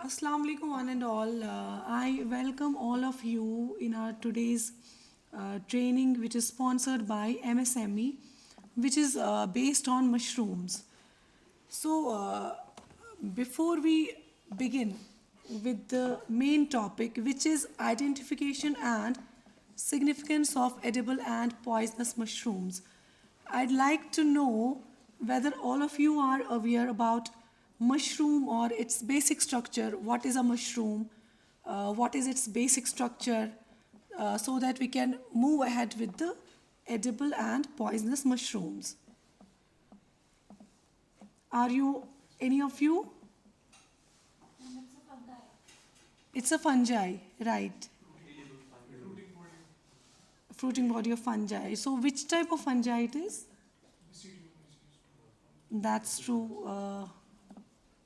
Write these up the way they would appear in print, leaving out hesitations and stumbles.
Assalamu alaikum one and all. I welcome all of you in our today's training, which is sponsored by MSME, which is based on mushrooms. So before we begin with the main topic, which is identification and significance of edible and poisonous mushrooms, I'd like to know whether all of you are aware about mushroom or its basic structure. What is a mushroom? What is its basic structure? So that we can move ahead with the edible and poisonous mushrooms. Are you, any of you? It's a fungi, right? Fruiting body of fungi. So which type of fungi it is? That's true.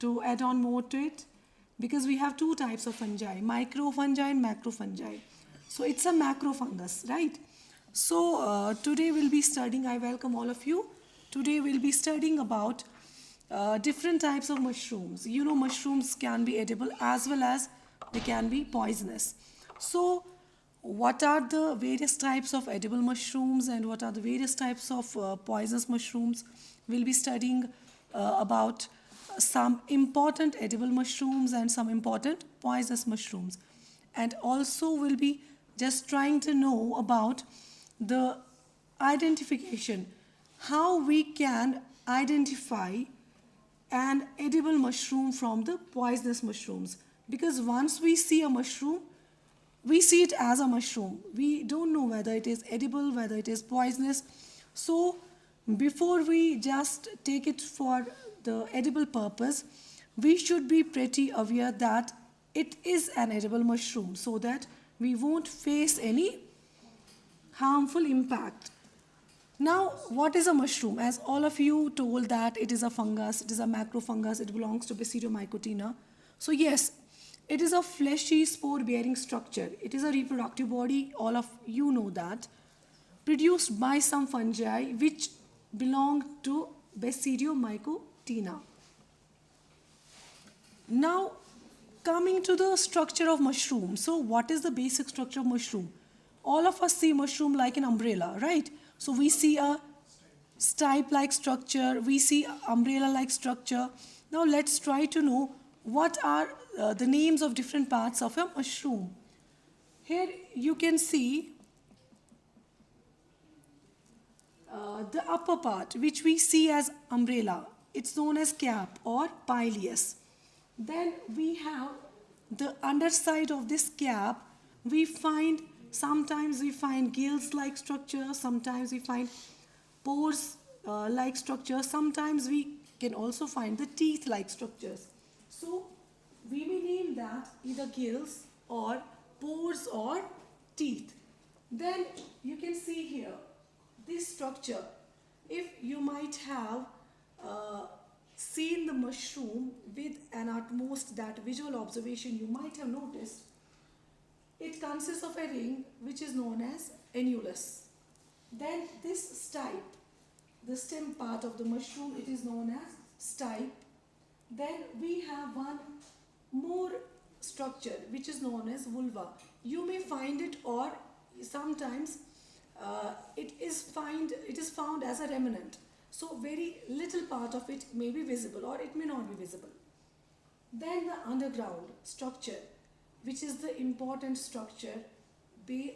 To add on more to it, because we have two types of fungi, microfungi and macrofungi. So it's a macrofungus, right? So today we'll be studying, I welcome all of you. Today we'll be studying about different types of mushrooms. You know, mushrooms can be edible as well as they can be poisonous. So what are the various types of edible mushrooms and what are the various types of poisonous mushrooms? We'll be studying about some important edible mushrooms and some important poisonous mushrooms. And also we'll be just trying to know about the identification, how we can identify an edible mushroom from the poisonous mushrooms. Because once we see a mushroom, we see it as a mushroom. We don't know whether it is edible, whether it is poisonous. So before we just take it for the edible purpose, we should be pretty aware that it is an edible mushroom so that we won't face any harmful impact. Now, what is a mushroom? As all of you told that it is a fungus, it is a macrofungus, it belongs to Basidiomycotina. So yes, it is a fleshy spore-bearing structure. It is a reproductive body, all of you know that, produced by some fungi which belong to Basidiomycotina. Now, coming to the structure of mushroom. So what is the basic structure of mushroom? All of us see mushroom like an umbrella, right? So we see a stipe-like structure, we see umbrella-like structure. Now let's try to know what are the names of different parts of a mushroom. Here you can see the upper part, which we see as umbrella. It's known as cap or pileus. Then we have the underside of this cap. Sometimes we find gills-like structure, sometimes we find pores-like structure, sometimes we can also find the teeth-like structures. So we may name that either gills or pores or teeth. Then you can see here this structure. If you might have seen the mushroom with an utmost that visual observation, you might have noticed it consists of a ring which is known as annulus. Then this stipe, the stem part of the mushroom, it is known as stipe. Then we have one more structure which is known as vulva. You may find it, or sometimes it is found as a remnant. So very little part of it may be visible or it may not be visible. Then the underground structure, which is the important structure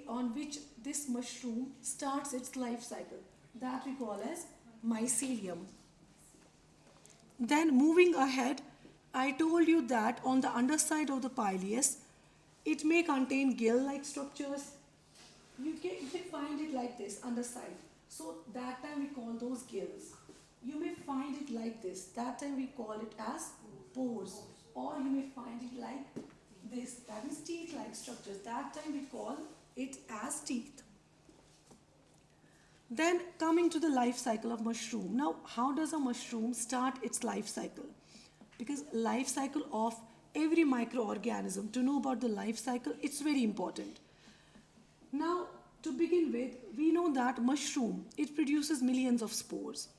on which this mushroom starts its life cycle, that we call as mycelium. Then moving ahead, I told you that on the underside of the pileus, it may contain gill-like structures. You can find it like this, underside. So that time we call those gills. You may find it like this. That time we call it as pores. Or you may find it like this. That is teeth-like structures. That time we call it as teeth. Then coming to the life cycle of mushroom. Now, how does a mushroom start its life cycle? Because life cycle of every microorganism, to know about the life cycle, it's very important. Now, to begin with, we know that mushroom, it produces millions of spores.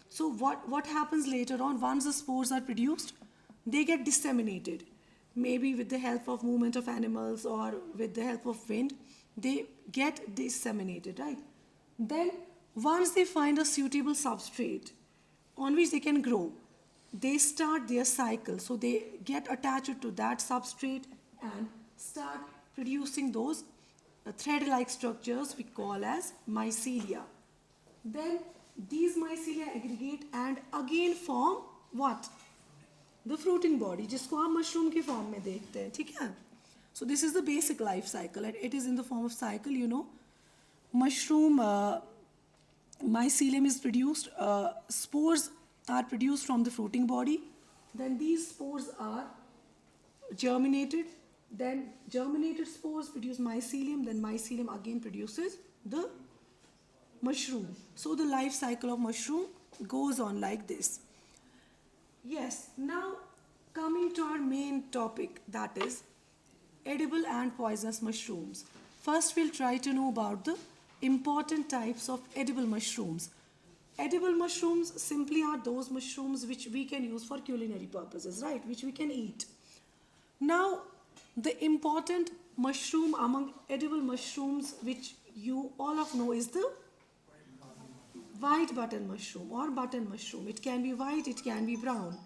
So what happens later on, once the spores are produced, they get disseminated. maybe with the help of movement of animals or with the help of wind, they get disseminated, right? Then once they find a suitable substrate on which they can grow, they start their cycle. So they get attached to that substrate and start producing those thread-like structures we call as mycelia. Then these mycelia aggregate and again form what? The fruiting body, जिसको आप mushroom के form में देखते हैं, ठीक है? So this is the basic life cycle, and it is in the form of cycle. You know, mushroom mycelium is produced. Spores are produced from the fruiting body. Then these spores are germinated. Then germinated spores produce mycelium. Then mycelium again produces the mushroom. So the life cycle of mushroom goes on like this. Yes, now coming to our main topic, that is edible and poisonous mushrooms. First we'll try to know about the important types of edible mushrooms. Edible mushrooms simply are those mushrooms which we can use for culinary purposes, right? Which we can eat. Now, the important mushroom among edible mushrooms which you all of know is the white button mushroom or button mushroom. It can be white, it can be brown.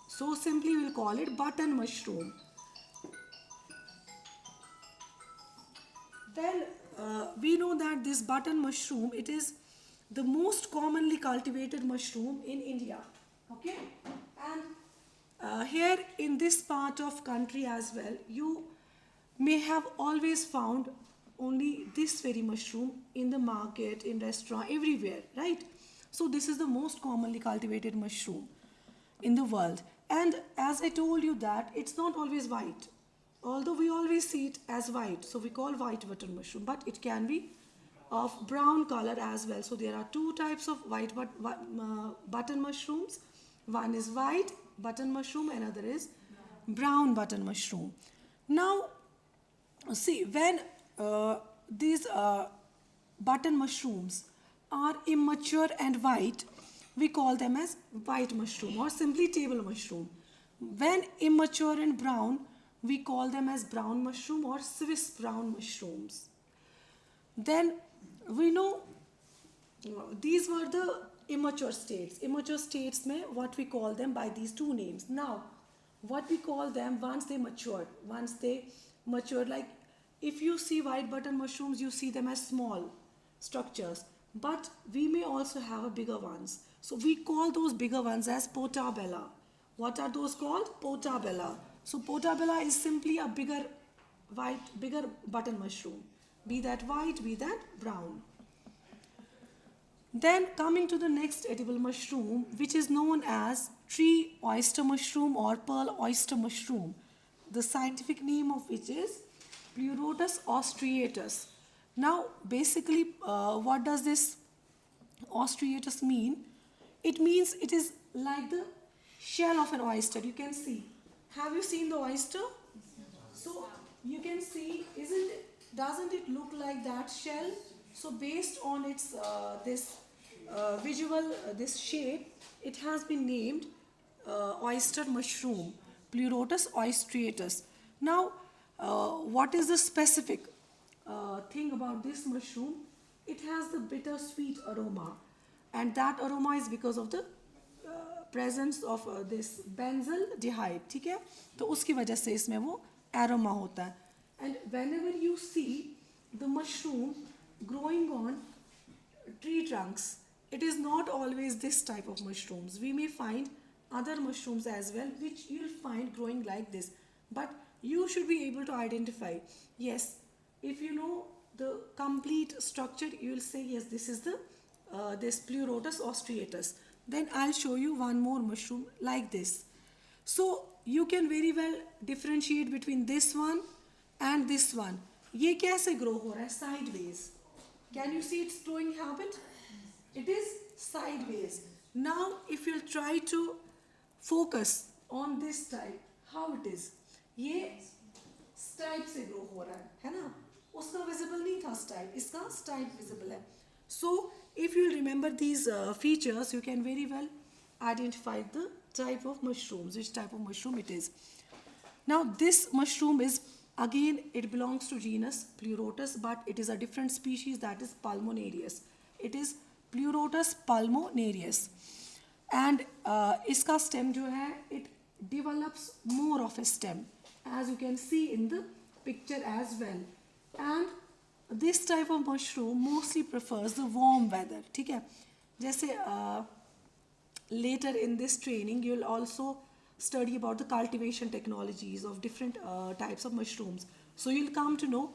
So simply we'll call it button mushroom. Then we know that this button mushroom, it is the most commonly cultivated mushroom in India. Okay? And here in this part of country as well, you may have always found only this very mushroom in the market, in restaurant, everywhere, right? So this is the most commonly cultivated mushroom in the world. And as I told you that it's not always white. Although we always see it as white, so we call white button mushroom, but it can be of brown color as well. So there are two types of white button mushrooms. One is white button mushroom, another is brown button mushroom. Now, see, when these button mushrooms are immature and white, we call them as white mushroom or simply table mushroom. When immature and brown, we call them as brown mushroom or Swiss brown mushrooms. Then we know these were the immature states. Immature states mein what we call them by these two names. Now, what we call them once they matured, like if you see white button mushrooms, you see them as small structures, but we may also have a bigger ones. So we call those bigger ones as portabella. What are those called? Portabella. So portabella is simply a bigger button mushroom, be that white, be that brown. Then coming to the next edible mushroom, which is known as tree oyster mushroom or pearl oyster mushroom, the scientific name of which is Pleurotus austriatus. Now basically what does this austriatus mean? It means it is like the shell of an oyster. You can see. Have you seen the oyster? So you can see, doesn't it look like that shell? So based on its this shape, it has been named oyster mushroom, Pleurotus austriatus. Now, what is the specific thing about this mushroom? It has the bittersweet aroma, and that aroma is because of the presence of this benzyl dihide, ठीक है? तो उसकी वजह से इसमें वो aroma होता है. And whenever you see the mushroom growing on tree trunks, it is not always this type of mushrooms. We may find other mushrooms as well, which you'll find growing like this. But you should be able to identify. Yes, if you know the complete structure, you will say, yes, this is the this Pleurotus austriatus. Then I'll show you one more mushroom like this. So you can very well differentiate between this one and this one. ये कैसे grow हो रहा है? Sideways. Can you see its growing habit? It is sideways. Now if you'll try to focus on this type, how it is? ये stipe से grow हो रहा है ना? उसका visible नहीं था stipe, इसका stipe visible है. So if you remember these features, you can very well identify the type of mushrooms, which type of mushroom it is. Now this mushroom is, again, it belongs to genus Pleurotus, but it is a different species, that is Pulmonarius. It is Pleurotus pulmonarius. And iska stem jo hai, it develops more of a stem, as you can see in the picture as well. And this type of mushroom mostly prefers the warm weather. ठीक है, जैसे later in this training you'll also study about the cultivation technologies of different types of mushrooms. So you'll come to know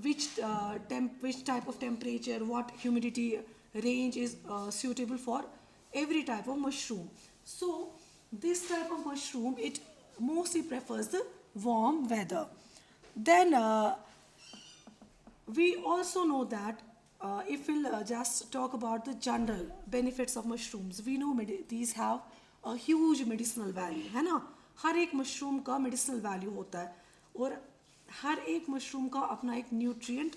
which type of temperature, what humidity range is suitable for every type of mushroom. So this type of mushroom, it mostly prefers the warm weather. Then we also know that if we'll just talk about the general benefits of mushrooms, we know these have a huge medicinal value, है ना. हर एक mushroom का medicinal value होता है, और हर एक mushroom का अपना एक nutrient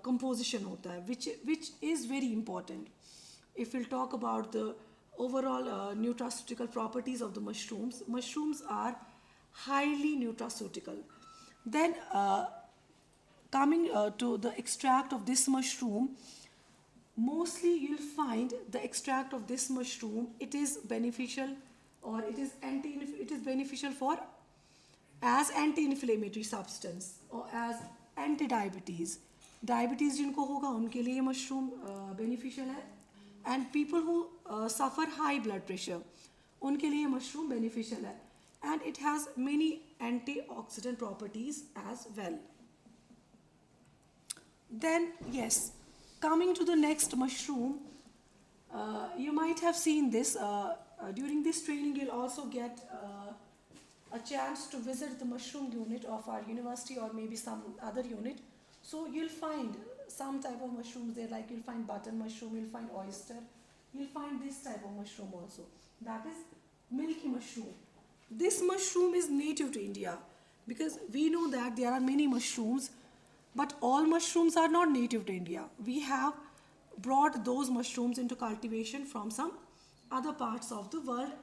composition होता है, which is very important. If we'll talk about the overall nutraceutical properties of the mushrooms are highly nutraceutical. Then coming to the extract of this mushroom, mostly you'll find the extract of this mushroom, it is beneficial, or it is beneficial for as anti-inflammatory substance or as anti-diabetes. Diabetes जिनको होगा उनके लिए mushroom beneficial है, and people who suffer high blood pressure उनके लिए mushroom beneficial है, and it has many antioxidant properties as well. Then yes, coming to the next mushroom, you might have seen this during this training. You'll also get a chance to visit the mushroom unit of our university or maybe some other unit. So you'll find some type of mushrooms there, like you'll find button mushroom, you'll find oyster, you'll find this type of mushroom also, that is milky mushroom. This mushroom is native to India, because we know that there are many mushrooms, but all mushrooms are not native to India. We have brought those mushrooms into cultivation from some other parts of the world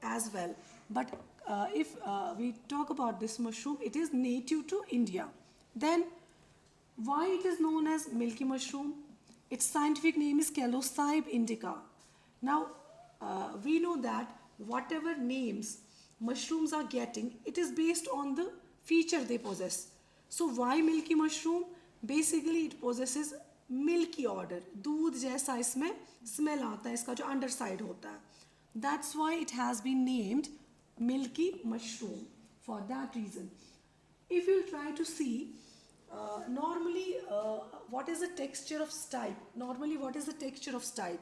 as well. But if we talk about this mushroom, it is native to India. Then why it is known as milky mushroom? Its scientific name is Calocybe indica. Now we know that whatever names mushrooms are getting, it is based on the feature they possess. So why milky mushroom? Basically it possesses milky odor, दूध जैसा इसमें smell आता है, इसका जो underside होता है. That's why it has been named milky mushroom, for that reason. If you try to see normally what is the texture of stipe? Normally what is the texture of stipe?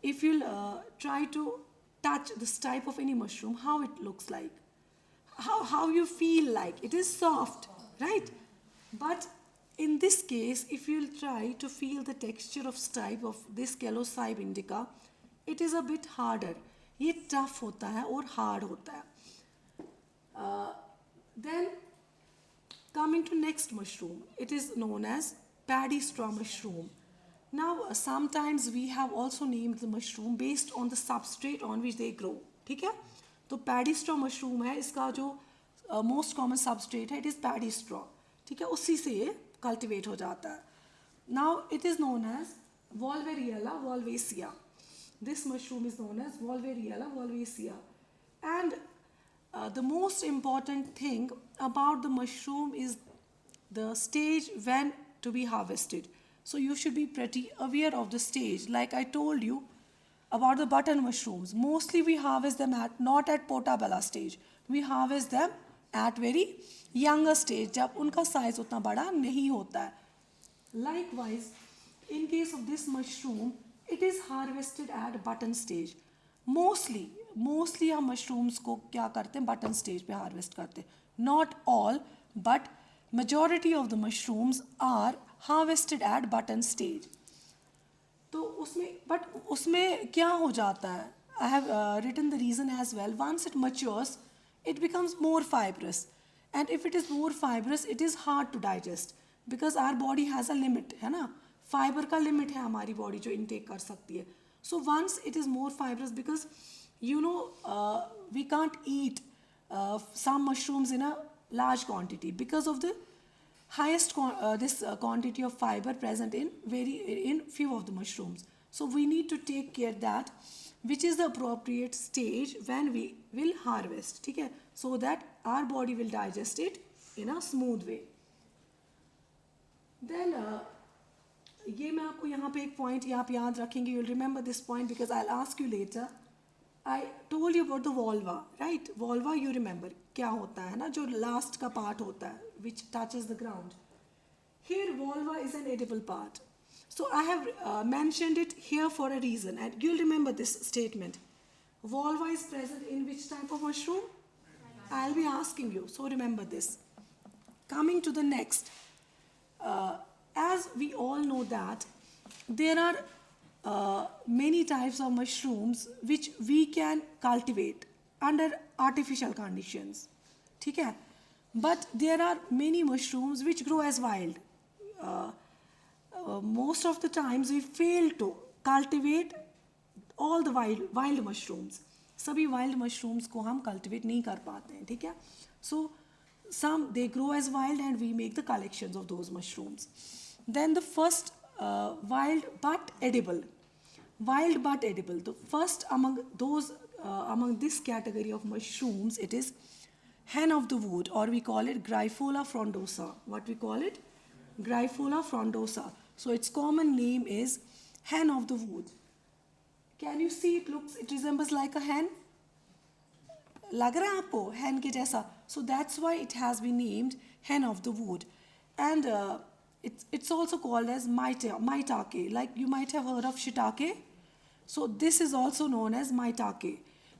If you'll try to touch the stipe of any mushroom, how it looks like, how you feel like, it is soft, right? But in this case, if you'll try to feel the texture of stipe of this Calocybe indica, it is a bit harder. ये tough होता है और hard होता है. Then coming to next mushroom, it is known as paddy straw mushroom. Now sometimes we have also named the mushroom based on the substrate on which they grow. ठीक है? तो paddy straw mushroom है, इसका जो most common substrate है, it is paddy straw. ठीक है? उसी से ये cultivate हो जाता है. Now it is known as Wolveriella wolvacea. This mushroom is known as Wolveriella wolvacea. And the most important thing about the mushroom is the stage when to be harvested. So you should be pretty aware of the stage. Like I told you about the button mushrooms, mostly we harvest them not at portabella stage. We harvest them at very younger stage, जब उनका size उतना बड़ा नहीं होता है. Likewise, in case of this mushroom, it is harvested at button stage. Mostly हम mushrooms को क्या करते हैं, button stage पे harvest करते हैं. Not all, but majority of the mushrooms are harvested at button stage. तो उसमें क्या हो जाता है? I have written the reason as well. Once it matures, it becomes more fibrous, and if it is more fibrous, it is hard to digest, because our body has a limit, है ना? Fiber का limit है हमारी body जो intake कर सकती है. So once it is more fibrous, because you know we can't eat some mushrooms in a large quantity because of the highest quantity of fiber present in few of the mushrooms. So we need to take care that which is the appropriate stage when we will harvest, ठीक है, so that our body will digest it in a smooth way. Then ये मैं आपको यहाँ पे एक point ये आप याद रखेंगे, you'll remember this point because I'll ask you later. I told you about the vulva, right? Vulva you remember क्या होता है ना, जो last का part होता है which touches the ground. Here vulva is an edible part. So I have mentioned it here for a reason, and you'll remember this statement. Vulva is present in which type of mushroom? I'll be asking you, so remember this. Coming to the next, as we all know that there are many types of mushrooms which we can cultivate under artificial conditions, ठीक है? But there are many mushrooms which grow as wild. Most of the times we fail to cultivate all the wild mushrooms. सभी wild mushrooms को हम cultivate नहीं कर पाते हैं, ठीक है? So some they grow as wild and we make the collections of those mushrooms. Then the first wild but edible. The first among those among this category of mushrooms, it is hen of the wood, or we call it Gryphola frondosa. What we call it? Gryphola frondosa. So its common name is hen of the wood. Can you see it resembles like a hen? लग रहा है आपको hen के जैसा? So that's why it has been named hen of the wood. And it's also called as maitake. Like you might have heard of shiitake. So this is also known as maitake.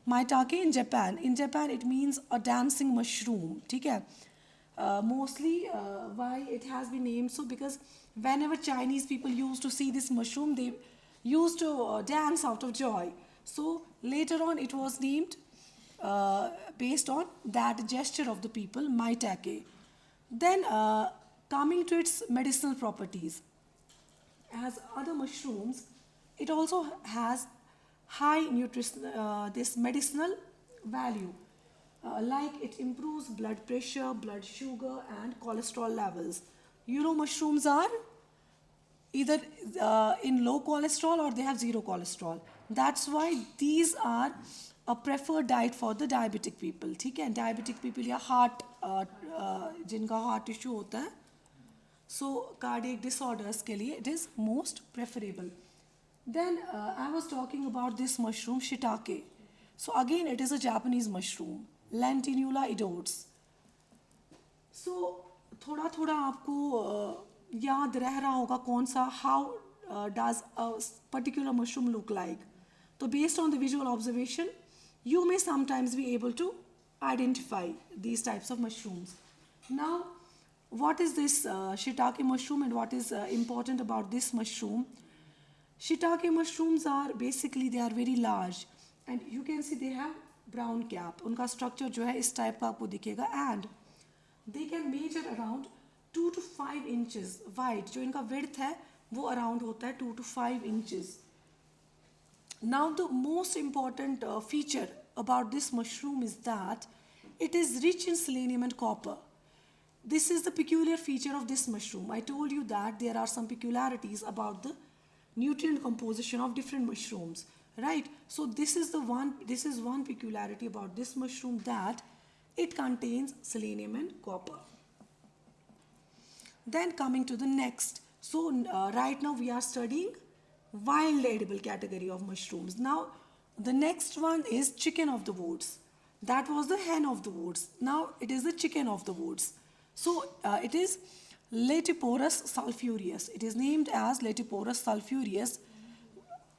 Maitake in Japan. In Japan it means a dancing mushroom. ठीक है? Mostly why it has been named so, because whenever Chinese people used to see this mushroom, they used to dance out of joy. So later on it was named based on that gesture of the people, maitake. Then coming to its medicinal properties, as other mushrooms, it also has high this medicinal value. Like it improves blood pressure, blood sugar and cholesterol levels. You know, mushrooms are either in low cholesterol or they have zero cholesterol. That's why these are a preferred diet for the diabetic people. ठीक है? Diabetic people या heart जिनका heart issue होता है, so cardiac disorders के लिए it is most preferable. Then I was talking about this mushroom shiitake. So again it is a Japanese mushroom, Lentinula idodes. So थोड़ा थोड़ा आपको याद रह रहा होगा कौन सा, how does a particular mushroom look like. So based on the visual observation, you may sometimes be able to identify these types of mushrooms. Now, what is this shiitake mushroom and what is important about this mushroom? Shiitake mushrooms are basically, they are very large and you can see they have brown cap. उनका structure जो है इस type का आपको दिखेगा, and they can measure around 2 to 5 inches wide. जो इनका width है वो around होता है 2 to 5 inches. Now the most important feature about this mushroom is that it is rich in selenium and copper. This is the peculiar feature of this mushroom. I told you that there are some peculiarities about the nutrient composition of different mushrooms, right? So this is one peculiarity about this mushroom, that it contains selenium and copper. Then coming to the next. So right now we are studying wild edible category of mushrooms. Now the next one is chicken of the woods. That was the hen of the woods. Now it is the chicken of the woods. So it is Letiporus sulphureus. It is named as Letiporus sulphureus.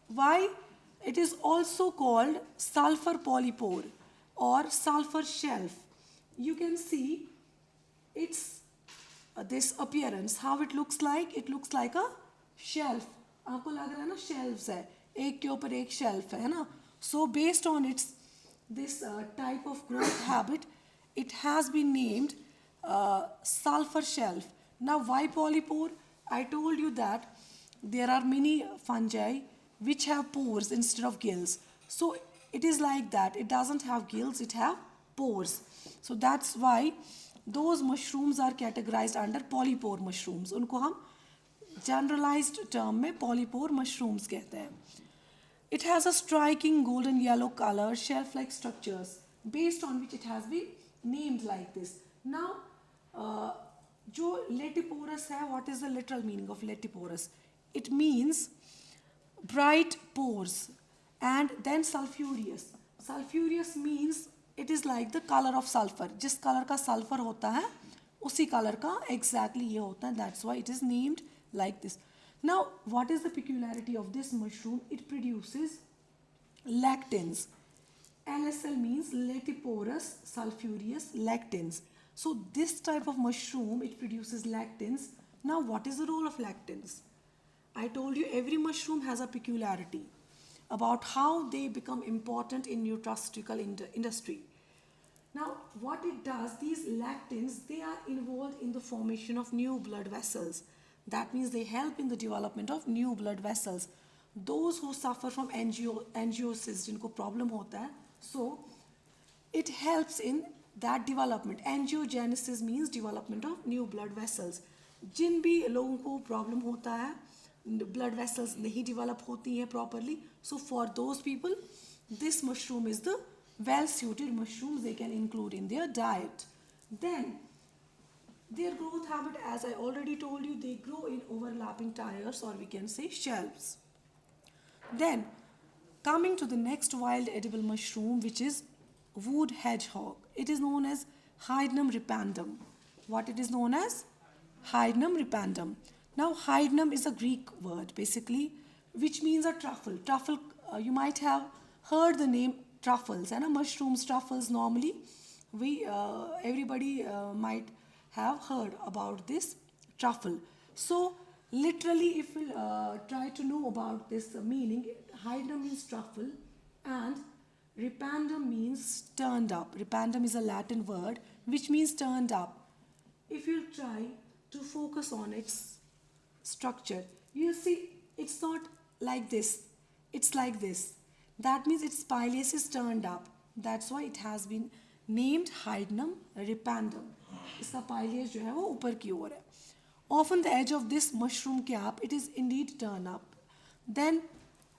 Why? It is also called sulfur polypore or sulfur shelf. You can see its this appearance, how it looks like. It looks like a shelf. आपको लग रहा है ना shelves है, एक के ऊपर एक shelf है ना. So based on its this type of growth habit, it has been named sulfur shelf. Now why polypore? I told you that there are many fungi which have pores instead of gills. So it is like that. It doesn't have gills, it have pores. So that's why those mushrooms are categorized under polypore mushrooms. उनको हम generalized term में polypore mushrooms कहते हैं. It has a striking golden yellow color, shelf-like structures, based on which it has been named like this. Now, जो lentiporous है, what is the literal meaning of lentiporous? It means bright pores and then sulfurous. Sulfurous means it is like the color of sulfur. जिस color का sulfur होता है उसी color का exactly ये होता है. That's why it is named like this. Now, what is the peculiarity of this mushroom? It produces lectins. LSL means lentiporous sulfurous lectins. So this type of mushroom, it produces lectins. Now, what is the role of lectins? I told you every mushroom has a peculiarity about how they become important in nutraceutical industry. Now, what it does, these lectins, they are involved in the formation of new blood vessels. That means they help in the development of new blood vessels. Those who suffer from angiosis, जिनको problem होता है, so it helps in that development. Angiogenesis means development of new blood vessels. जिन भी लोगों को problem होता है, blood vessels नहीं develop होती हैं properly, so for those people, this mushroom is the well-suited mushrooms they can include in their diet. Then, their growth habit, as I already told you, they grow in overlapping tiers, or we can say shelves. Then, coming to the next wild edible mushroom, which is wood hedgehog. It is known as Hydnum ripandum. What it is known as? Hydnum ripandum. Now, hydnum is a Greek word, basically, which means a truffle. Truffle, you might have heard the name truffles, and mushrooms, truffles, normally, everybody might have heard about this truffle. So, literally, if we try to know about this meaning, hydnum means truffle and ripandum means turned up. Ripandum is a Latin word which means turned up. If you try to focus on its structure, you see it's not like this, it's like this. That means its spinace is turned up. That's why it has been named Hydnum ripandum. इसका पाइलेज जो है वो ऊपर की ओर है. Often the edge of this mushroom cap, it is indeed turned up. Then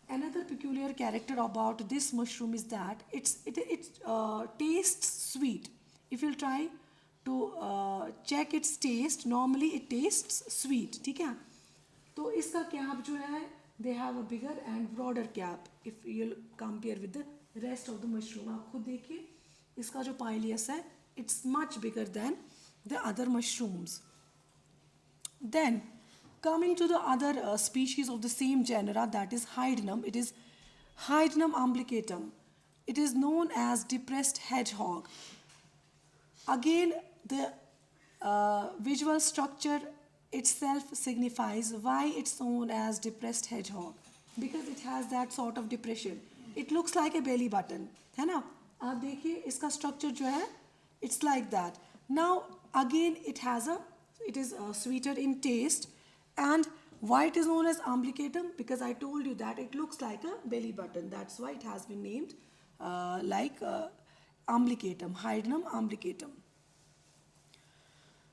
another peculiar character about this mushroom is that it tastes sweet. If you try to check its taste, normally it tastes sweet. ठीक है? तो इसका cap जो है, they have a bigger and broader cap if you compare with the rest of the mushroom. आप खुद देखिए, इसका जो पाइलियस है, it's much bigger than the other mushrooms. Then, coming to the other species of the same genera, that is Hydnum, it is Hydnum umbilicatum. It is known as depressed hedgehog. Again, the visual structure itself signifies why it's known as depressed hedgehog, because it has that sort of depression. It looks like a belly button, है ना? आप देखिए इसका structure जो है, it's like that. Now again it is sweeter in taste. And why it is known as umbilicatum? Because I told you that it looks like a belly button. That's why it has been named umbilicatum, Hydnum umbilicatum.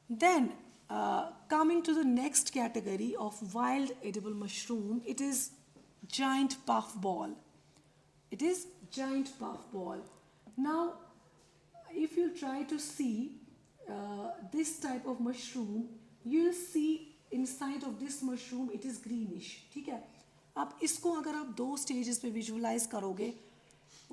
Then coming to the next category of wild edible mushroom, it is giant puffball. It is giant puffball. Now, if you try to see this type of mushroom, you'll see inside of this mushroom it is greenish. ठीक है? अब इसको अगर आप दो stages पे visualize करोगे,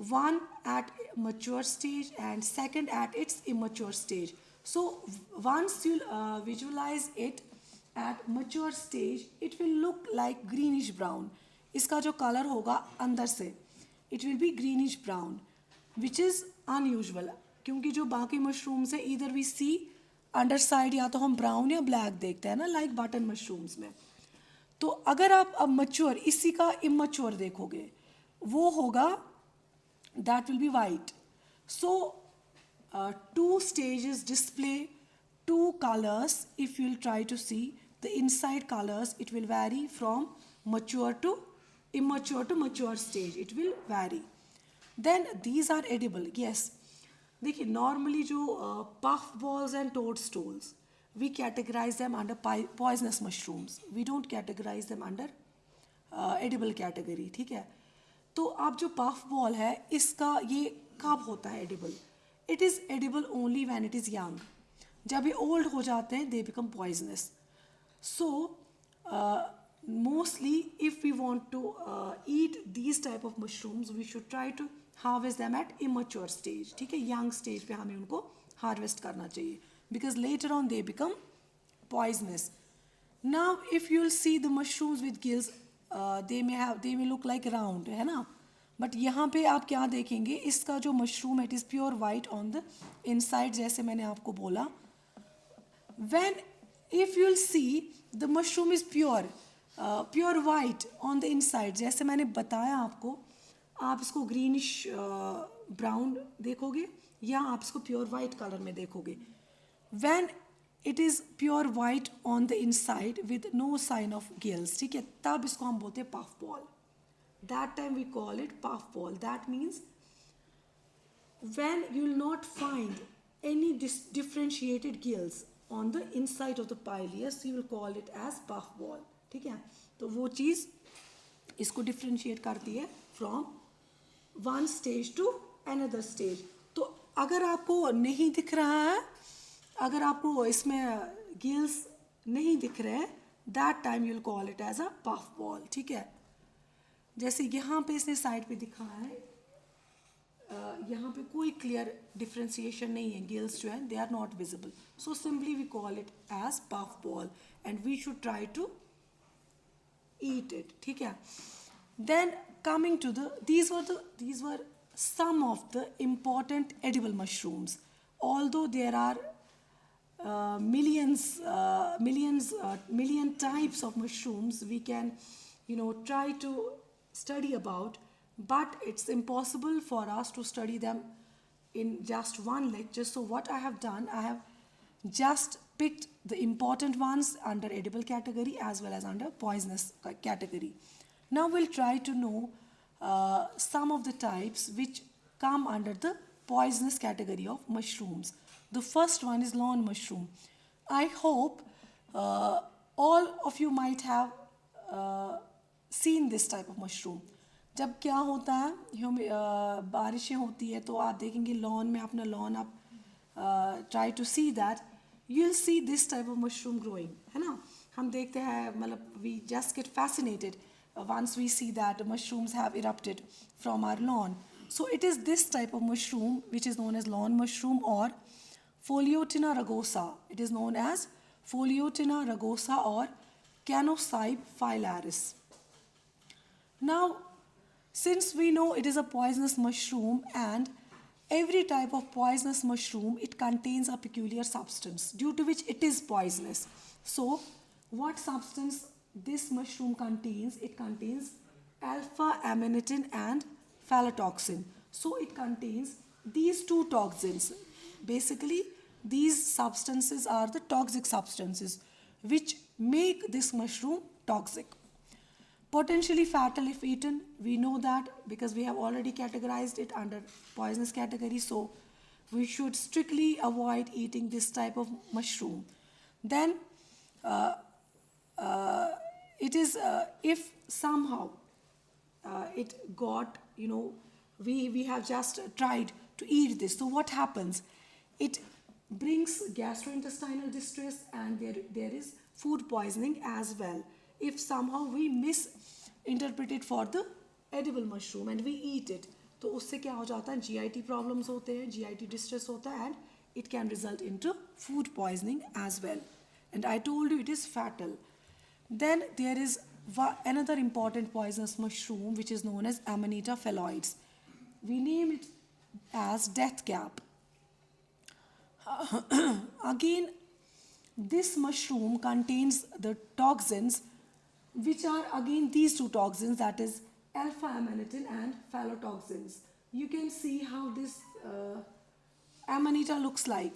one at mature stage and second at its immature stage. So once you visualize it at mature stage, it will look like greenish brown. इसका जो color होगा अंदर से, it will be greenish brown, which is unusual. क्योंकि जो बाकी mushrooms है, either we see underside या तो हम brown या black देखते हैं ना, like button mushrooms में. तो अगर आप अब mature इसी का immature देखोगे, वो होगा that will be white. So two stages display two colors. If you'll try to see the inside colors, it will vary from mature to immature to mature stage. It will vary. Then these are edible. Yes, देखिए normally जो puff balls and toadstools we categorize them under poisonous mushrooms, we don't categorize them under edible category, ठीक है. तो अब जो puff ball है इसका ये कब होता है edible? It is edible only when it is young. जब ये old हो जाते हैं they become poisonous. So mostly if we want to eat these type of mushrooms we should try to harvest them at immature stage, ठीक है. young stage पे हमें उनको harvest करना चाहिए because later on they become poisonous. Now if you'll see the mushrooms with gills they may look like round, है ना. But यहाँ पे आप क्या देखेंगे, इसका जो मशरूम है it is pure white on the inside, जैसे मैंने आपको बोला. when if you'll see the mushroom is pure white on the inside, जैसे मैंने बताया आपको, आप इसको ग्रीनिश ब्राउन देखोगे या आप इसको प्योर वाइट कलर में देखोगे. when it is pure white on the inside with no sign of gills, ठीक है, तब इसको हम बोलते हैं puff ball. that time we call it puff ball. that means when you will not find any differentiated gills on the inside of the pileus you will call it as puff ball, ठीक है. तो वो चीज़ इसको differentiate करती है from one stage to another stage. तो अगर आपको नहीं दिख रहा है, अगर आपको इसमें गिल्स नहीं दिख रहे हैं, that time you will call it as a puff ball, ठीक है. जैसे यहाँ पे इसने साइड पे दिखा है, यहाँ पे कोई क्लियर डिफ्रेंसिएशन नहीं है, गिल्स जो हैं they are not visible, so simply we call it as puff ball and we should try to eat it, ठीक है. Then coming to these were some of the important edible mushrooms. Although there are million types of mushrooms we can try to study about, but it's impossible for us to study them in just one lecture. So what I have done, I have just picked the important ones under edible category as well as under poisonous category. Now we'll try to know some of the types which come under the poisonous category of mushrooms. The first one is lawn mushroom. I hope all of you might have seen this type of mushroom. जब क्या होता है, बारिशें होती है तो आप देखेंगे लॉन में, अपना लॉन आप try to see that, you'll see this type of mushroom growing, है ना. हम देखते हैं, मतलब we just get fascinated once we see that mushrooms have erupted from our lawn. So it is this type of mushroom which is known as lawn mushroom or Pholiotena rugosa. It is known as Pholiotena rugosa or Canocybe phylaris. Now, since we know it is a poisonous mushroom and every type of poisonous mushroom, it contains a peculiar substance due to which it is poisonous. So, what substance this mushroom contains? It contains alpha-amanitin and phytoxin. So, it contains these two toxins. Basically, these substances are the toxic substances which make this mushroom toxic. Potentially fatal if eaten, we know that because we have already categorized it under poisonous category, so we should strictly avoid eating this type of mushroom. Then it is if somehow it got, we have just tried to eat this, so what happens? It brings gastrointestinal distress and there is food poisoning as well. If somehow we misinterpret it for the edible mushroom and we eat it, तो उससे क्या हो जाता है, GIT problems होते हैं, GIT distress होता है and it can result into food poisoning as well. And I told you it is fatal. Then there is another important poisonous mushroom which is known as Amanita phalloides. We name it as death cap. Again, this mushroom contains the toxins which are again these two toxins, that is alpha-amanitin and phytoxins. You can see how this amanita looks like.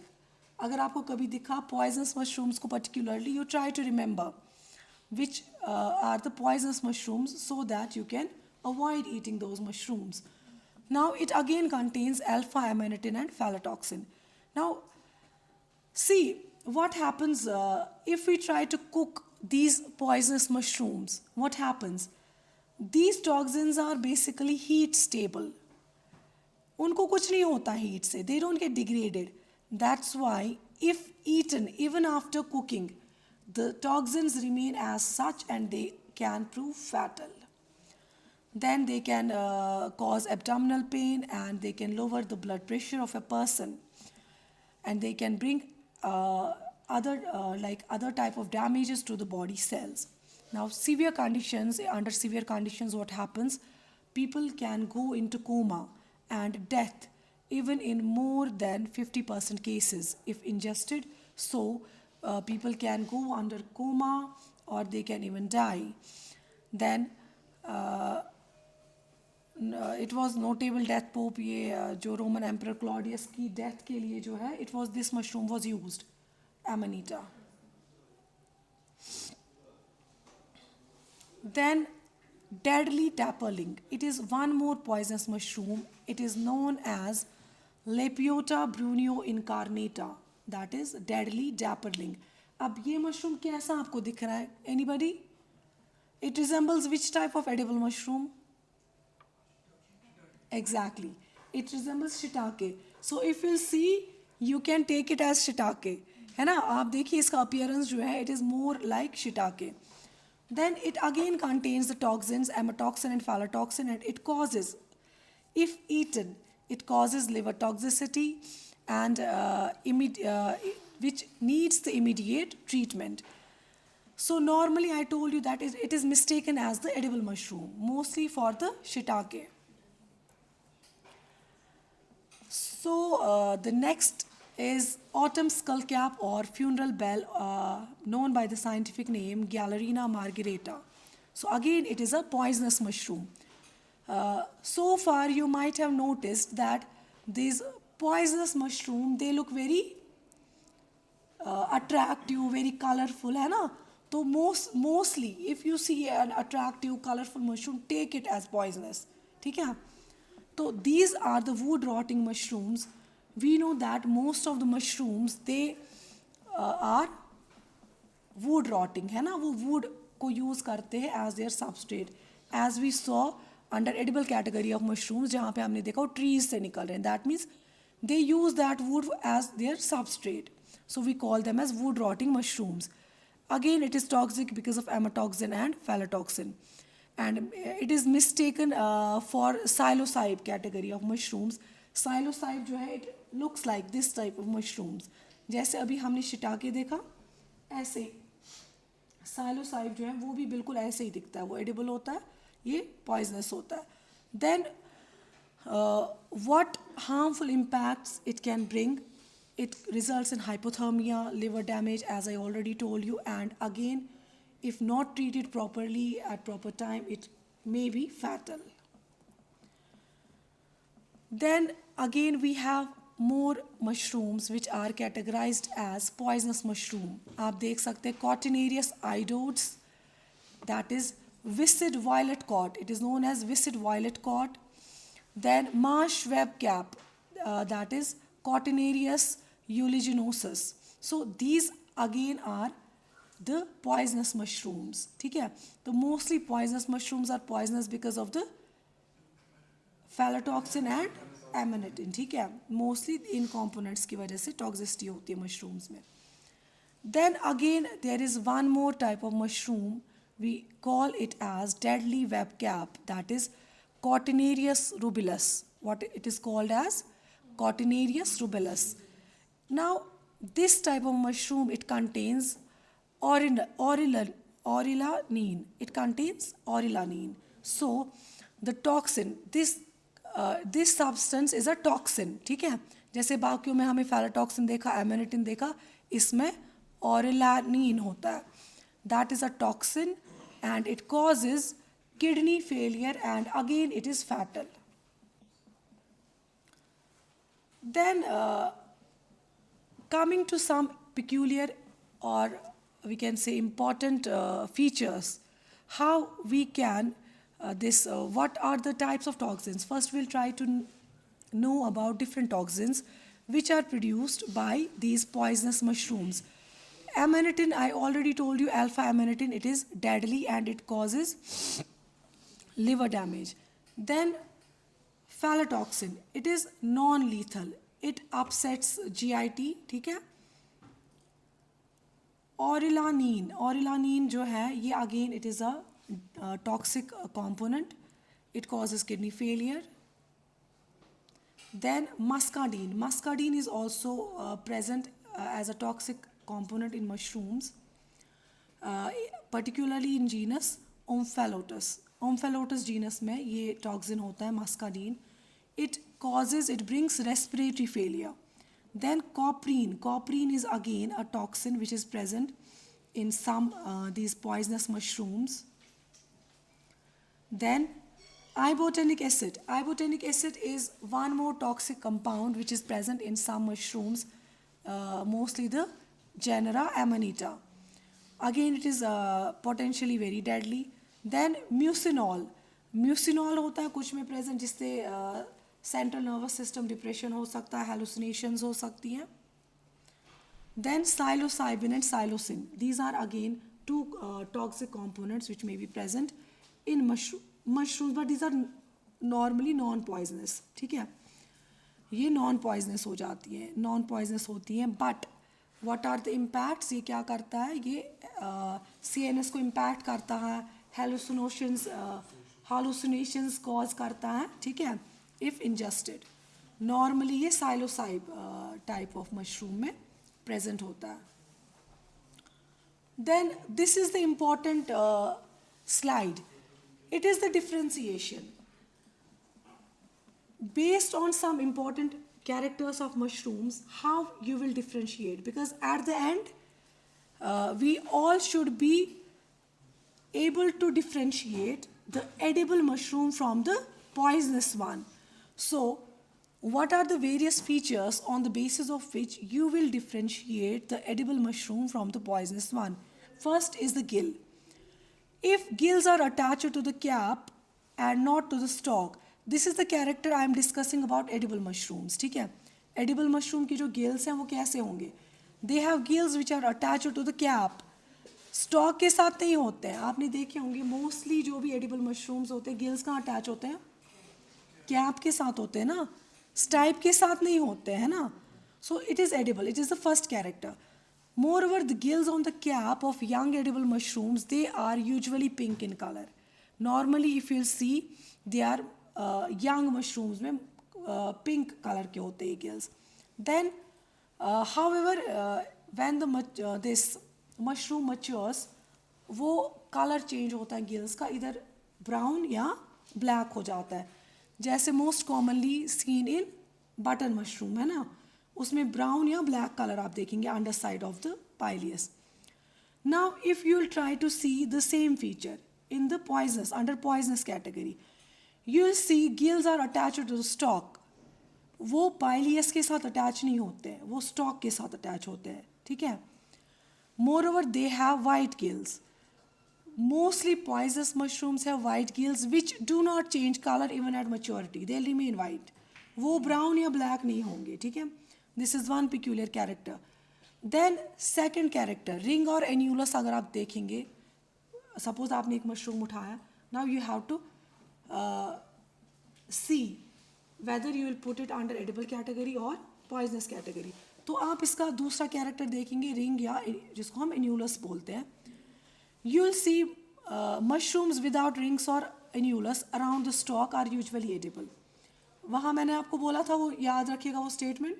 अगर आपको कभी दिखा poisonous mushrooms को particularly, you try to remember which are the poisonous mushrooms so that you can avoid eating those mushrooms. Now it again contains alpha-amanitin and phallotoxin. Now see what happens if we try to cook these poisonous mushrooms. What happens? These toxins are basically heat stable. उनको कुछ नहीं होता heat से. They don't get degraded. That's why if eaten even after cooking, the toxins remain as such and they can prove fatal. Then they can cause abdominal pain and they can lower the blood pressure of a person, and they can bring other type of damages to the body cells. Now severe conditions, under severe conditions what happens? People can go into coma and death even in more than 50% cases if ingested. So people can go under coma or they can even die. Then it was notable death pope ये जो Roman Emperor Claudius की death के लिए जो है, it was this mushroom was used, amanita. Then deadly tapperling. It is one more poisonous mushroom. It is known as Lepiota brunio incarnata. That is deadly tapperling. अब ये mushroom कैसा आपको दिख रहा है? Anybody? It resembles which type of edible mushroom? Exactly. It resembles shiitake. So if you see, you can take it as shiitake. है ना? आप देखिए इसका appearance जो है, it is more like shiitake. Then it again contains the toxins, amatoxin and phallotoxin, and it causes, if eaten, it causes liver toxicity and which needs the immediate treatment. So normally I told you that it is mistaken as the edible mushroom, mostly for the shiitake. So the next is autumn skullcap or funeral bell, known by the scientific name Galerina margarita. So again, it is a poisonous mushroom. So far, you might have noticed that these poisonous mushrooms, they look very attractive, very colorful, है ना? So mostly, if you see an attractive, colorful mushroom, take it as poisonous. ठीक है? So these are the wood rotting mushrooms. We know that most of the mushrooms, they are wood rotting, है ना? वो wood को use करते हैं as their substrate. As we saw under edible category of mushrooms, जहाँ पे हमने देखा वो trees से निकल रहे हैं. That means they use that wood as their substrate. So we call them as wood rotting mushrooms. Again, it is toxic because of amatoxin and phallotoxin. And it is mistaken for psilocybe category of mushrooms. Psilocybe जो है, it looks like this type of mushrooms. जैसे अभी हमने shiitake देखा, ऐसे psilocybe जो है वो भी बिल्कुल ऐसे ही दिखता है. वो edible होता है, ये poisonous होता है. Then what harmful impacts it can bring? It results in hypothermia, liver damage, as I already told you, and again, if not treated properly at proper time, it may be fatal. Then again, we have more mushrooms which are categorized as poisonous mushroom. आप देख सकते हैं Cotinarius idodes, that is viscid violet cod. It is known as viscid violet cod. Then marsh web cap, that is Cotinarius uliginosus. So these again are the poisonous mushrooms. ठीक है? तो mostly poisonous mushrooms are poisonous because of the phallotoxin and amanitin. ठीक है? Mostly इन components की वजह से toxicity होती है mushrooms में. Then again there is one more type of mushroom. We call it as deadly web cap, that is Cotinarius rubellus. What it is called as? Cotinarius rubellus. Now this type of mushroom, it contains orellanine. It contains orellanine. So the toxin, this substance is a toxin. ठीक है? जैसे बाकियों में हमें phallotoxin देखा, amanitin देखा, इसमें orellanine होता है. That is a toxin and it causes kidney failure and again it is fatal. Then coming to some peculiar or we can say important features, how we can what are the types of toxins. First we'll try to know about different toxins which are produced by these poisonous mushrooms. Amanitin, I already told you, alpha amanitin, it is deadly and it causes liver damage. Then phallotoxin, it is non-lethal, it upsets GIT, ठीक है. Orelanin जो है ये again it is a toxic component, it causes kidney failure. Then muscadine is also present as a toxic component in mushrooms, particularly in genus Omphalotus. Omphalotus genus में ये toxin होता है muscadine. It brings respiratory failure. Then coprin is again a toxin which is present in some these poisonous mushrooms. Then ibotenic acid is one more toxic compound which is present in some mushrooms, mostly the genera Amanita. Again it is potentially very deadly. Then mucinol होता है कुछ में present जिससे central nervous system depression हो सकता है, hallucinations हो सकती हैं. Then psilocybin and psilocin, these are again two toxic components which may be present in mushrooms, but these are normally non-poisonous. ठीक है, ये non-poisonous हो जाती हैं, non-poisonous होती हैं. But what are the impacts? ये क्या करता है, ये CNS को impact करता है, hallucinations cause करता है, ठीक है, if ingested. Normally ये psilocybe type of mushroom में present होता है. Then this is the important slide. It is the differentiation based on some important characters of mushrooms, how you will differentiate, because at the end we all should be able to differentiate the edible mushroom from the poisonous one. So what are the various features on the basis of which you will differentiate the edible mushroom from the poisonous one? First is the gill. If gills are attached to the cap and not to the stalk, this is the character I am discussing about edible mushrooms. ठीक है, edible mushroom की जो gills हैं वो कैसे होंगे? They have gills which are attached to the cap. Stalk के साथ नहीं होते हैं. आपने देखे होंगे mostly जो भी edible mushrooms होते हैं gills कहाँ attach होते हैं? Cap के साथ होते हैं ना, stipe के साथ नहीं होते हैं ना. So it is edible. It is the first character. Moreover, the gills on the cap of young edible mushrooms, they are usually pink in color. Normally, if you'll see, they are young mushrooms में pink color के होते हैं gills. Then, however, when this mushroom matures, वो color change होता है gills का, इधर brown या black हो जाता है. जैसे most commonly seen in button mushroom है ना, उसमें brown या black color आप देखेंगे underside of the pileus. Now, if you will try to see the same feature in the poisonous, under poisonous category, you will see gills are attached to the stalk. वो pileus के साथ attach नहीं होते हैं, वो stalk के साथ attach होते हैं, ठीक है. Moreover, they have white gills. Mostly poisonous mushrooms have white gills which do not change color even at maturity. They remain white. वो brown या black नहीं होंगे, ठीक है. This is one peculiar character. Then second character, ring or annulus अगर आप देखेंगे, suppose आपने एक mushroom उठाया, now you have to see whether you will put it under edible category or poisonous category. तो आप इसका दूसरा character देखेंगे, ring या जिसको हम annulus बोलते हैं. You will see mushrooms without rings or annulus around the stalk are usually edible. वहाँ मैंने आपको बोला था, वो याद रखिएगा वो statement.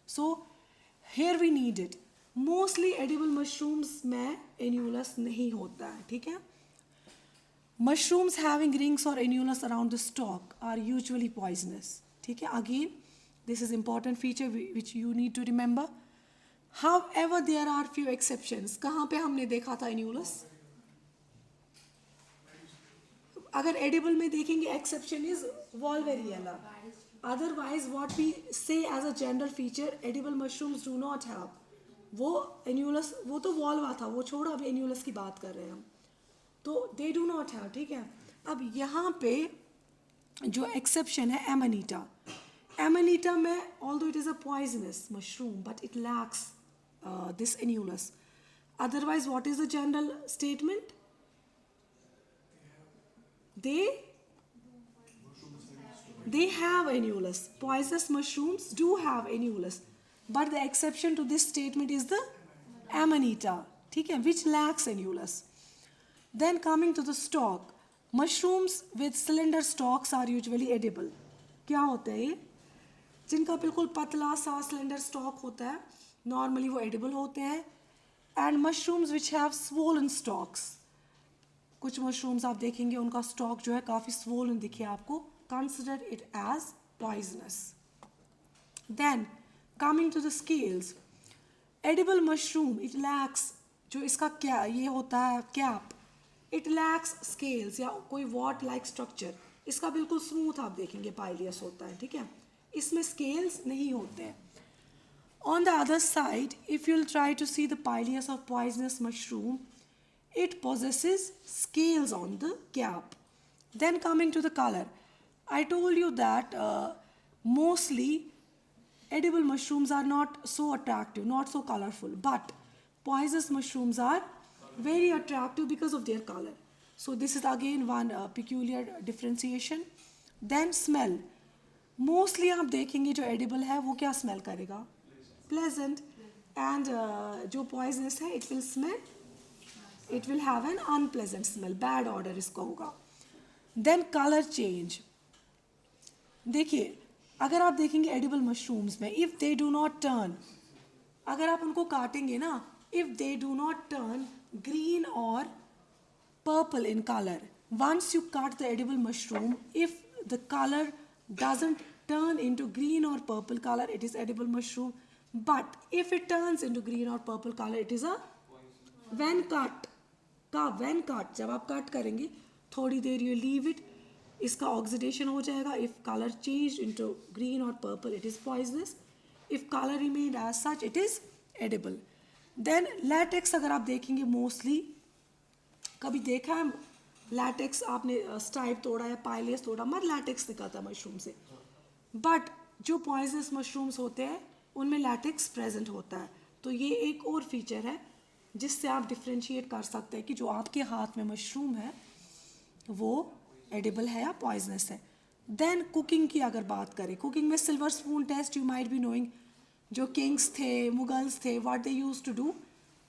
So here we need it. Mostly edible mushrooms में annulus नहीं होता है, ठीक है. Mushrooms having rings or annulus around the stalk are usually poisonous, ठीक है. Again, this is important feature which you need to remember. However, there are few exceptions. कहाँ पे हमने देखा था annulus? अगर edible में देखेंगे, exception is Wolveriella. Otherwise, what we say as a general feature, edible mushrooms do not have. वो annulus, वो तो volva था, वो छोड़ो, अभी annulus की बात कर रहे हैं हम. तो they do not have, ठीक है. अब यहाँ पे जो एक्सेप्शन है एमानीटा. Amanita में although it is a poisonous mushroom but it lacks this annulus. Otherwise, what is the general statement? They have annulus. Poisonous mushrooms do have annulus, but the exception to this statement is the Amanita, ठीक है, which lacks annulus. Then coming to the stalk, mushrooms with cylinder stalks are usually edible. क्या होता है ये? जिनका बिल्कुल पतला सा सिलेंडर स्टॉक होता है, नॉर्मली वो एडिबल होते हैं. And mushrooms which have swollen stocks, कुछ मशरूम्स आप देखेंगे उनका स्टॉक जो है काफ़ी स्वोलन दिखे आपको, consider it as poisonous. Then coming to the scales, edible mushroom it lacks, जो इसका क्या ये होता है कैप, इट लैक्स स्केल्स या कोई वॉट लाइक स्ट्रक्चर. इसका बिल्कुल स्मूथ आप देखेंगे पाइलियस होता है, ठीक है, इसमें स्केल्स नहीं होते हैं. On the other side, if you'll try to see the pileus of poisonous mushroom, it possesses scales on the cap. Then coming to the color, I told you that mostly edible mushrooms are not so attractive, not so colorful, but poisonous mushrooms are very attractive because of their color. So this is again one peculiar differentiation. Then smell, mostly आप देखेंगे जो edible है वो क्या smell करेगा, pleasant. And जो poisonous है it will smell, it will have an unpleasant smell, bad odour इसका होगा. देन कलर चेंज, देखिए अगर आप देखेंगे एडिबल मशरूम्स में, if they do not turn, अगर आप उनको काटेंगे ना, if they do not turn green और पर्पल in colour, once you cut the edible mushroom, if the color doesn't turn into green or purple color, it is edible mushroom. But if it turns into green or purple color, it is a when cut. जब आप cut करेंगे थोड़ी देर you leave it, इसका oxidation हो जाएगा. If color changed into green or purple, it is poisonous. If color remained as such, it is edible. Then latex अगर आप देखेंगे mostly, कभी देखा है लैटेक्स आपने स्टाइप तोड़ा या पाइलियस तोड़ा, मत लैटेक्स निकलता मशरूम से. बट जो पॉइजनस मशरूम्स होते हैं उनमें लैटेक्स प्रेजेंट होता है. तो ये एक और फीचर है जिससे आप डिफ्रेंशिएट कर सकते हैं कि जो आपके हाथ में मशरूम है वो एडिबल है या पॉइजनस है. देन कुकिंग की अगर बात करें, कुकिंग में silver spoon test, you might be knowing, जो किंग्स थे, मुगल्स थे, what they use to do,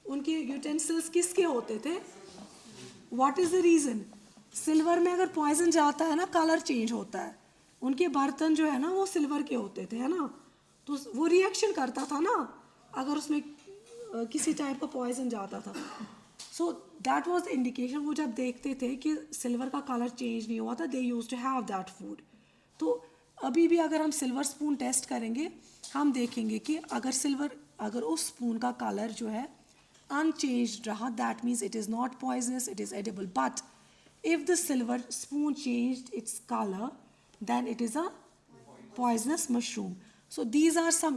उनके यूटेंसिल्स किसके होते थे, what is the reason, silver में अगर पॉइजन जाता है ना कलर चेंज होता है. उनके बर्तन जो है ना वो सिल्वर के होते थे, है ना, तो वो रिएक्शन करता था ना अगर उसमें किसी टाइप का पॉइजन जाता था. So that was the indication. वो जब देखते थे कि सिल्वर का कलर चेंज नहीं हुआ था, they used to have that food. तो अभी भी अगर हम सिल्वर स्पून टेस्ट करेंगे, हम देखेंगे कि अगर उस स्पून का कलर जो है unchanged raha, that means it is not poisonous, it is edible. But if the silver spoon changed its color, then it is a poisonous mushroom. So these are some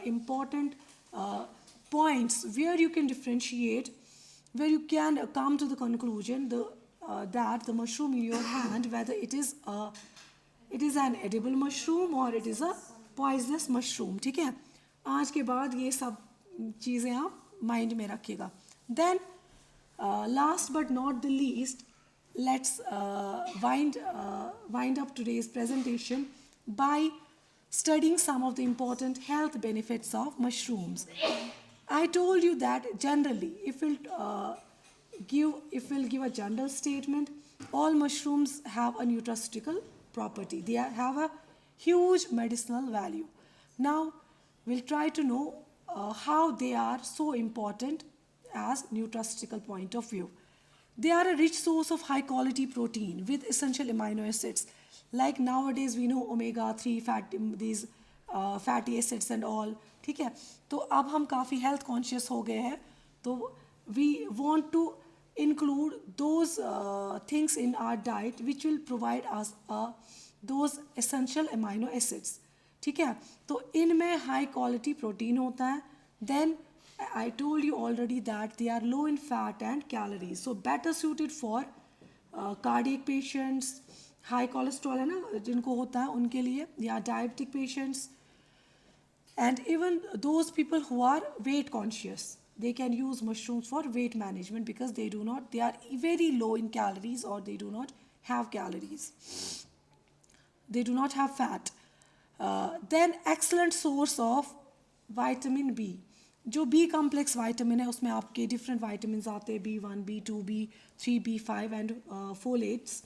important points where you can differentiate, where you can come to the conclusion that the mushroom in your hand, whether it is an edible mushroom or it is a poisonous mushroom. ठीक है, आज के बाद ये सब चीज़ें आप mind में रखिएगा. Then last but not the least, let's wind up today's presentation by studying some of the important health benefits of mushrooms. I told you that generally, if we'll give a general statement, all mushrooms have a nutraceutical property. They have a huge medicinal value. Now, we'll try to know how they are so important as nutraceutical point of view. They are a rich source of high quality protein with essential amino acids. Like nowadays we know omega-3 fatty acids and all. ठीक है, तो अब हम काफ़ी health conscious हो गए हैं, तो we want to include those things in our diet which will provide us those essential amino acids. ठीक है, तो इनमें हाई क्वालिटी प्रोटीन होता है. Then I told you already that they are low in fat and calories, so better suited for cardiac patients, high cholesterol है ना जिनको होता है उनके लिए, या diabetic patients, and even those people who are weight conscious, they can use mushrooms for weight management because they are very low in calories, or they do not have calories, they do not have fat. Then excellent source of vitamin B. जो B complex vitamin है उसमें आपके different vitamin आते हैं, B1, B2, B3, B5 and folates.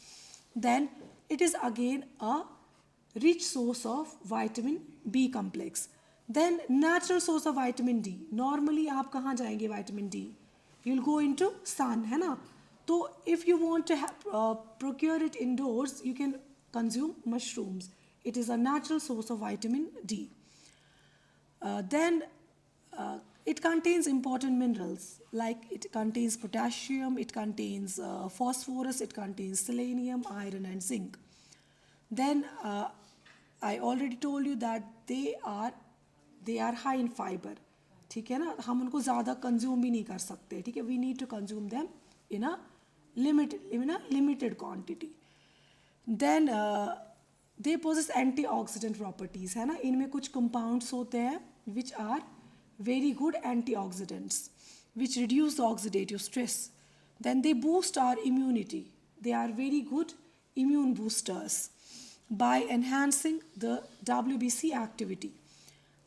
Then it is again a rich source of vitamin B complex. Then natural source of vitamin D. Normally आप कहाँ जाएंगे vitamin D? You'll go into sun, है ना? तो if you want to procure it indoors, you can consume mushrooms. It is a natural source of vitamin D. Then it contains important minerals, like it contains potassium, it contains phosphorus, it contains selenium, iron and zinc. Then I already told you that they are high in fiber. ठीक है ना, हम उनको ज़्यादा consume भी नहीं कर सकते. ठीक है, we need to consume them in a limited quantity. Then they possess antioxidant properties, है ना. इनमें कुछ compounds होते हैं which are very good antioxidants, which reduce the oxidative stress. Then they boost our immunity. They are very good immune boosters by enhancing the WBC activity.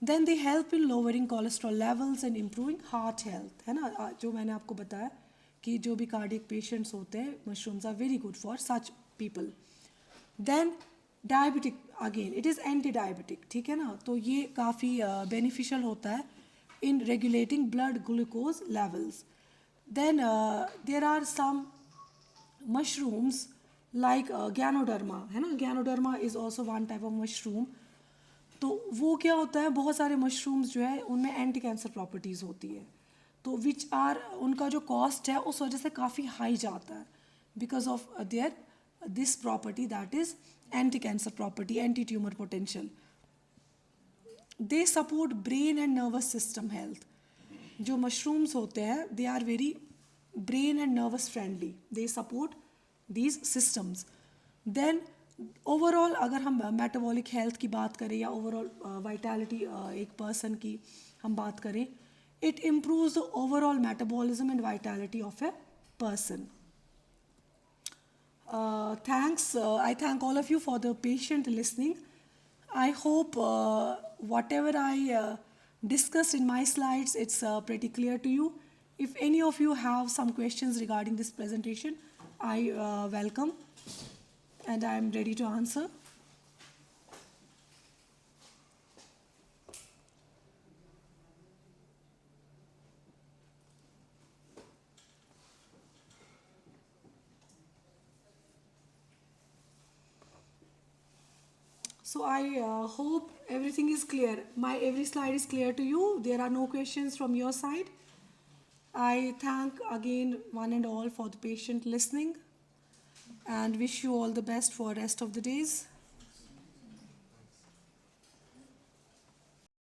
Then they help in lowering cholesterol levels and improving heart health, है ना. जो मैंने आपको बताया कि जो भी cardiac patients होते हैं, mushrooms are very good for such people. Then diabetic, again it is anti-diabetic, ठीक है ना. तो ये काफ़ी beneficial होता है in regulating blood glucose levels. Then there are some mushrooms like Ganoderma, है ना. Ganoderma is also one type of mushroom. तो वो क्या होता है, बहुत सारे मशरूम्स जो है उनमें एंटी कैंसर प्रॉपर्टीज़ होती है, तो विच आर उनका जो कॉस्ट है उस वजह से काफ़ी हाई जाता है because of their this property that is anti cancer property, anti tumour potential. They support brain and nervous system health. जो मशरूम्स होते हैं they are very brain and nervous friendly, they support these systems. Then overall अगर हम metabolic health की बात करें या overall vitality एक पर्सन की हम बात करें, it improves the overall metabolism and vitality of a person. Thanks, I thank all of you for the patient listening. I hope whatever I discussed in my slides, it's pretty clear to you. If any of you have some questions regarding this presentation, I welcome and I am ready to answer. So I hope everything is clear. Every slide is clear to you. There are no questions from your side. I thank again one and all for the patient listening and wish you all the best for the rest of the days.